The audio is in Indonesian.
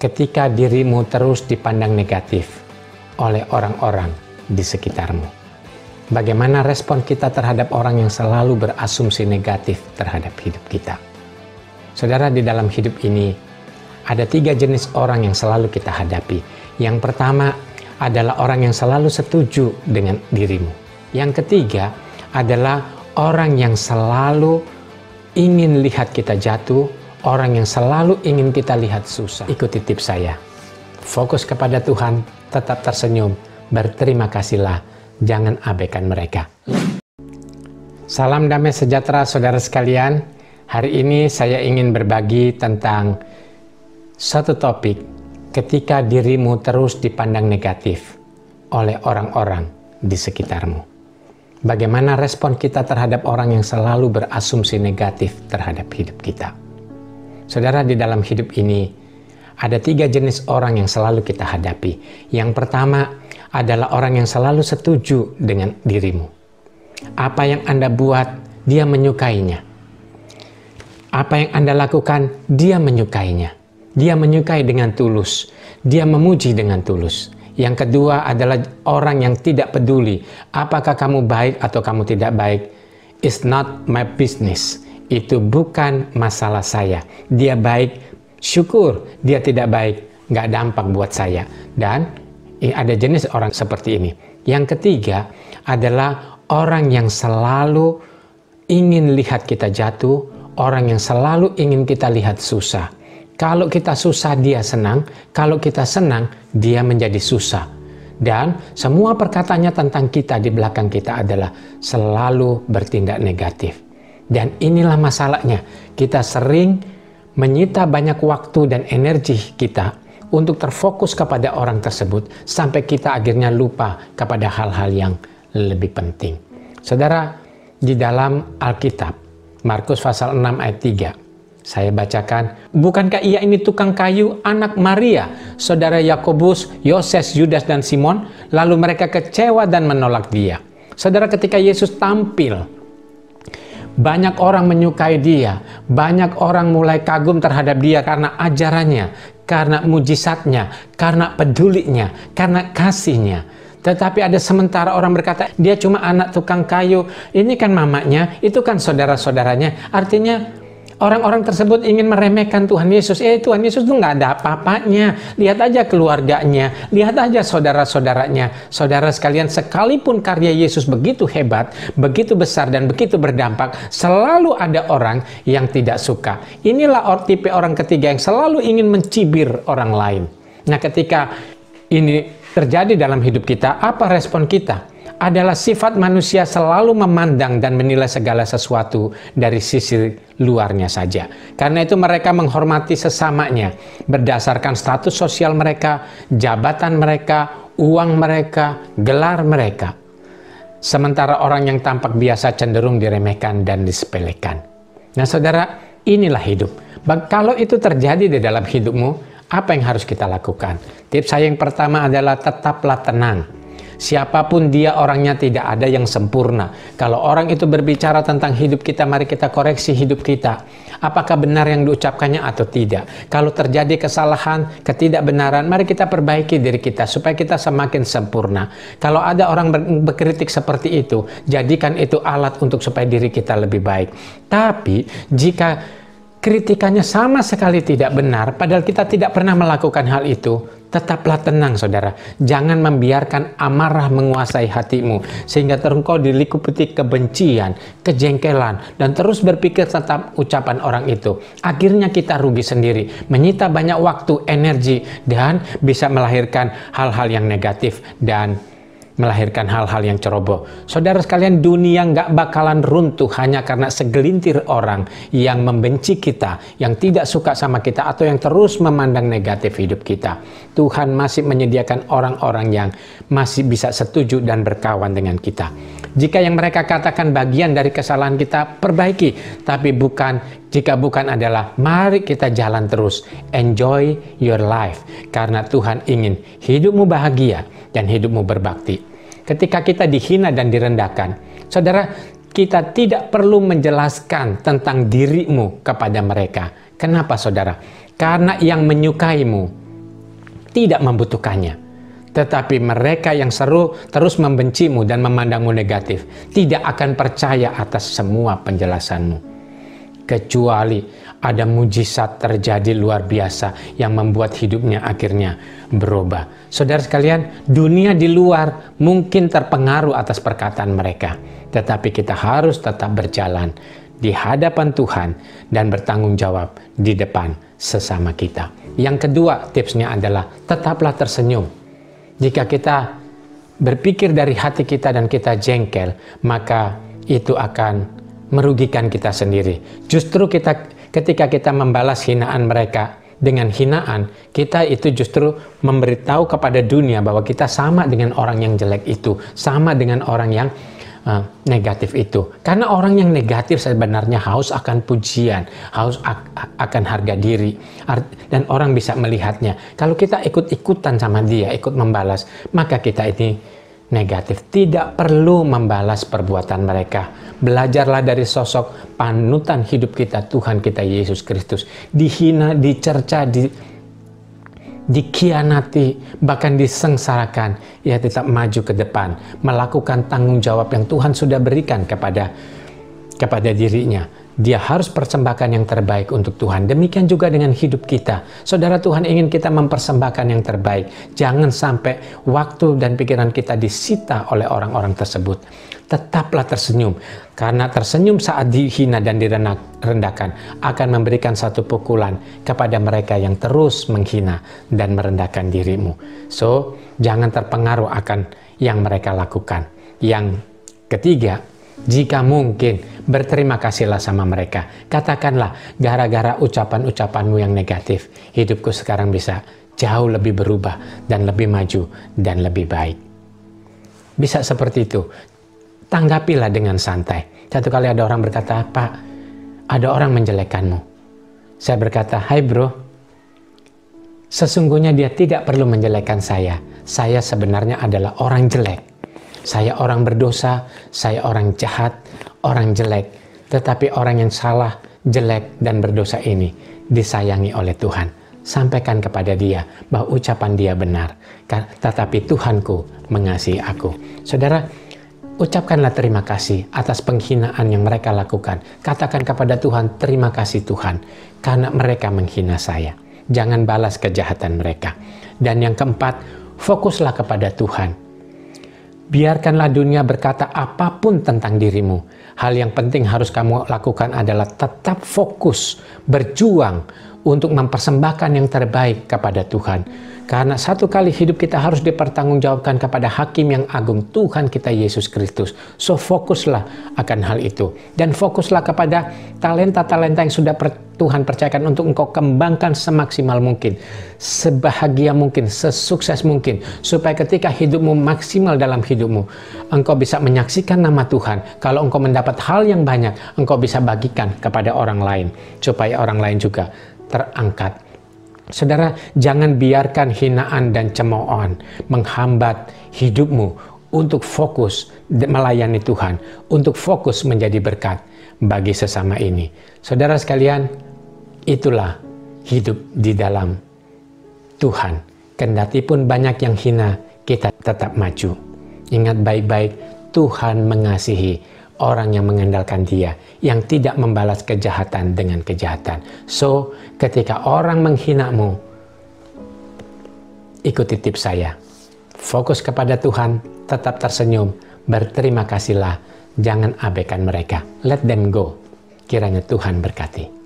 ketika dirimu terus dipandang negatif oleh orang-orang di sekitarmu? Bagaimana respon kita terhadap orang yang selalu berasumsi negatif terhadap hidup kita? Saudara, di dalam hidup ini ada 3 jenis orang yang selalu kita hadapi. Yang pertama adalah orang yang selalu setuju dengan dirimu. Yang ketiga adalah orang yang selalu ingin lihat kita jatuh, orang yang selalu ingin kita lihat susah. Ikuti tips saya. Fokus kepada Tuhan, tetap tersenyum, berterima kasihlah, jangan abaikan mereka. Salam damai sejahtera saudara sekalian. Hari ini saya ingin berbagi tentang satu topik, ketika dirimu terus dipandang negatif oleh orang-orang di sekitarmu. Bagaimana respon kita terhadap orang yang selalu berasumsi negatif terhadap hidup kita? Saudara, di dalam hidup ini ada 3 jenis orang yang selalu kita hadapi. Yang pertama adalah orang yang selalu setuju dengan dirimu. Apa yang Anda buat, dia menyukainya. Apa yang Anda lakukan, dia menyukainya. Dia menyukai dengan tulus. Dia memuji dengan tulus. Yang kedua adalah orang yang tidak peduli apakah kamu baik atau kamu tidak baik. It's not my business. Itu bukan masalah saya. Dia baik, syukur. Dia tidak baik, nggak dampak buat saya. Dan ada jenis orang seperti ini. Yang ketiga adalah orang yang selalu ingin lihat kita jatuh, orang yang selalu ingin kita lihat susah. Kalau kita susah, dia senang. Kalau kita senang, dia menjadi susah. Dan semua perkataannya tentang kita di belakang kita adalah selalu bertindak negatif. Dan inilah masalahnya. Kita sering menyita banyak waktu dan energi kita untuk terfokus kepada orang tersebut sampai kita akhirnya lupa kepada hal-hal yang lebih penting. Saudara, di dalam Alkitab, Markus pasal 6 ayat 3, saya bacakan, bukankah ia ini tukang kayu, anak Maria, saudara Yakobus, Yoses, Yudas, dan Simon? Lalu mereka kecewa dan menolak dia. Saudara, ketika Yesus tampil, banyak orang menyukai dia, banyak orang mulai kagum terhadap dia karena ajarannya, karena mujizatnya, karena pedulinya, karena kasihnya. Tetapi ada sementara orang berkata, dia cuma anak tukang kayu, ini kan mamanya, itu kan saudara-saudaranya. Artinya orang-orang tersebut ingin meremehkan Tuhan Yesus. Tuhan Yesus tuh nggak ada apa-apanya. Lihat aja keluarganya, lihat aja saudara-saudaranya. Saudara sekalian, sekalipun karya Yesus begitu hebat, begitu besar, dan begitu berdampak, selalu ada orang yang tidak suka. Inilah tipe orang ketiga yang selalu ingin mencibir orang lain. Nah, ketika ini terjadi dalam hidup kita, apa respon kita? Adalah sifat manusia selalu memandang dan menilai segala sesuatu dari sisi luarnya saja. Karena itu mereka menghormati sesamanya berdasarkan status sosial mereka, jabatan mereka, uang mereka, gelar mereka. Sementara orang yang tampak biasa cenderung diremehkan dan disepelekan. Nah saudara, inilah hidup. Kalau itu terjadi di dalam hidupmu, apa yang harus kita lakukan? Tips saya yang pertama adalah tetaplah tenang. Siapapun dia, orangnya tidak ada yang sempurna. Kalau orang itu berbicara tentang hidup kita, mari kita koreksi hidup kita. Apakah benar yang diucapkannya atau tidak? Kalau terjadi kesalahan, ketidakbenaran, mari kita perbaiki diri kita supaya kita semakin sempurna. Kalau ada orang berkritik seperti itu, jadikan itu alat untuk supaya diri kita lebih baik. Tapi jika kritikannya sama sekali tidak benar, padahal kita tidak pernah melakukan hal itu, tetaplah tenang saudara. Jangan membiarkan amarah menguasai hatimu, sehingga engkau diliputi kebencian, kejengkelan, dan terus berpikir tentang ucapan orang itu. Akhirnya kita rugi sendiri, menyita banyak waktu, energi, dan bisa melahirkan hal-hal yang negatif dan melahirkan hal-hal yang ceroboh. Saudara sekalian, dunia nggak bakalan runtuh hanya karena segelintir orang yang membenci kita, yang tidak suka sama kita, atau yang terus memandang negatif hidup kita. Tuhan masih menyediakan orang-orang yang masih bisa setuju dan berkawan dengan kita. Jika yang mereka katakan bagian dari kesalahan kita, perbaiki. Tapi jika bukan adalah, mari kita jalan terus. Enjoy your life. Karena Tuhan ingin hidupmu bahagia dan hidupmu berbakti. Ketika kita dihina dan direndahkan, saudara, kita tidak perlu menjelaskan tentang dirimu kepada mereka. Kenapa saudara? Karena yang menyukaimu tidak membutuhkannya. Tetapi mereka yang terus membencimu dan memandangmu negatif tidak akan percaya atas semua penjelasanmu. Kecuali ada mujizat terjadi luar biasa yang membuat hidupnya akhirnya berubah. Saudara sekalian, dunia di luar mungkin terpengaruh atas perkataan mereka. Tetapi kita harus tetap berjalan di hadapan Tuhan dan bertanggung jawab di depan sesama kita. Yang kedua tipsnya adalah tetaplah tersenyum. Jika kita berpikir dari hati kita dan kita jengkel, maka itu akan merugikan kita sendiri. Justru ketika kita membalas hinaan mereka dengan hinaan, kita itu justru memberitahu kepada dunia bahwa kita sama dengan orang yang jelek itu, sama dengan orang yang negatif itu. Karena orang yang negatif sebenarnya haus akan pujian, haus akan harga diri, dan orang bisa melihatnya. Kalau kita ikut-ikutan sama dia, ikut membalas, maka kita ini negatif. Tidak perlu membalas perbuatan mereka. Belajarlah dari sosok panutan hidup kita, Tuhan kita Yesus Kristus. Dihina, dicerca, dikhianati, bahkan disengsarakan, ia tetap maju ke depan, melakukan tanggung jawab yang Tuhan sudah berikan kepada dirinya. Dia harus persembahkan yang terbaik untuk Tuhan. Demikian juga dengan hidup kita. Saudara, Tuhan ingin kita mempersembahkan yang terbaik. Jangan sampai waktu dan pikiran kita disita oleh orang-orang tersebut. Tetaplah tersenyum, karena tersenyum saat dihina dan direndahkan akan memberikan satu pukulan kepada mereka yang terus menghina dan merendahkan dirimu. So, jangan terpengaruh akan yang mereka lakukan. Yang ketiga, jika mungkin berterima kasihlah sama mereka. Katakanlah, gara-gara ucapan-ucapanmu yang negatif, hidupku sekarang bisa jauh lebih berubah dan lebih maju dan lebih baik. Bisa seperti itu. Tanggapilah dengan santai. Satu kali ada orang berkata, "Pak, ada orang menjelekkanmu." Saya berkata, "Hai bro, sesungguhnya dia tidak perlu menjelekkan saya. Saya sebenarnya adalah orang jelek. Saya orang berdosa, saya orang jahat, orang jelek. Tetapi orang yang salah, jelek, dan berdosa ini disayangi oleh Tuhan. Sampaikan kepada dia bahwa ucapan dia benar. Tetapi Tuhanku mengasihi aku." Saudara, ucapkanlah terima kasih atas penghinaan yang mereka lakukan. Katakan kepada Tuhan, "Terima kasih Tuhan, karena mereka menghina saya." Jangan balas kejahatan mereka. Dan yang keempat, fokuslah kepada Tuhan. Biarkanlah dunia berkata apapun tentang dirimu. Hal yang penting harus kamu lakukan adalah tetap fokus, berjuang untuk mempersembahkan yang terbaik kepada Tuhan. Karena satu kali hidup kita harus dipertanggungjawabkan kepada Hakim yang agung, Tuhan kita Yesus Kristus. So fokuslah akan hal itu. Dan fokuslah kepada talenta-talenta yang sudah Tuhan percayakan untuk engkau kembangkan semaksimal mungkin, sebahagia mungkin, sesukses mungkin. Supaya ketika hidupmu maksimal dalam hidupmu, engkau bisa menyaksikan nama Tuhan. Kalau engkau mendapat hal yang banyak, engkau bisa bagikan kepada orang lain. Supaya orang lain juga terangkat. Saudara, jangan biarkan hinaan dan cemoohan menghambat hidupmu untuk fokus melayani Tuhan, untuk fokus menjadi berkat bagi sesama ini. Saudara sekalian, itulah hidup di dalam Tuhan. Kendati pun banyak yang hina, kita tetap maju. Ingat baik-baik, Tuhan mengasihi orang yang mengandalkan Dia, yang tidak membalas kejahatan dengan kejahatan. So, ketika orang menghinamu, ikuti tips saya. Fokus kepada Tuhan, tetap tersenyum, berterima kasihlah, jangan abaikan mereka. Let them go. Kiranya Tuhan berkati.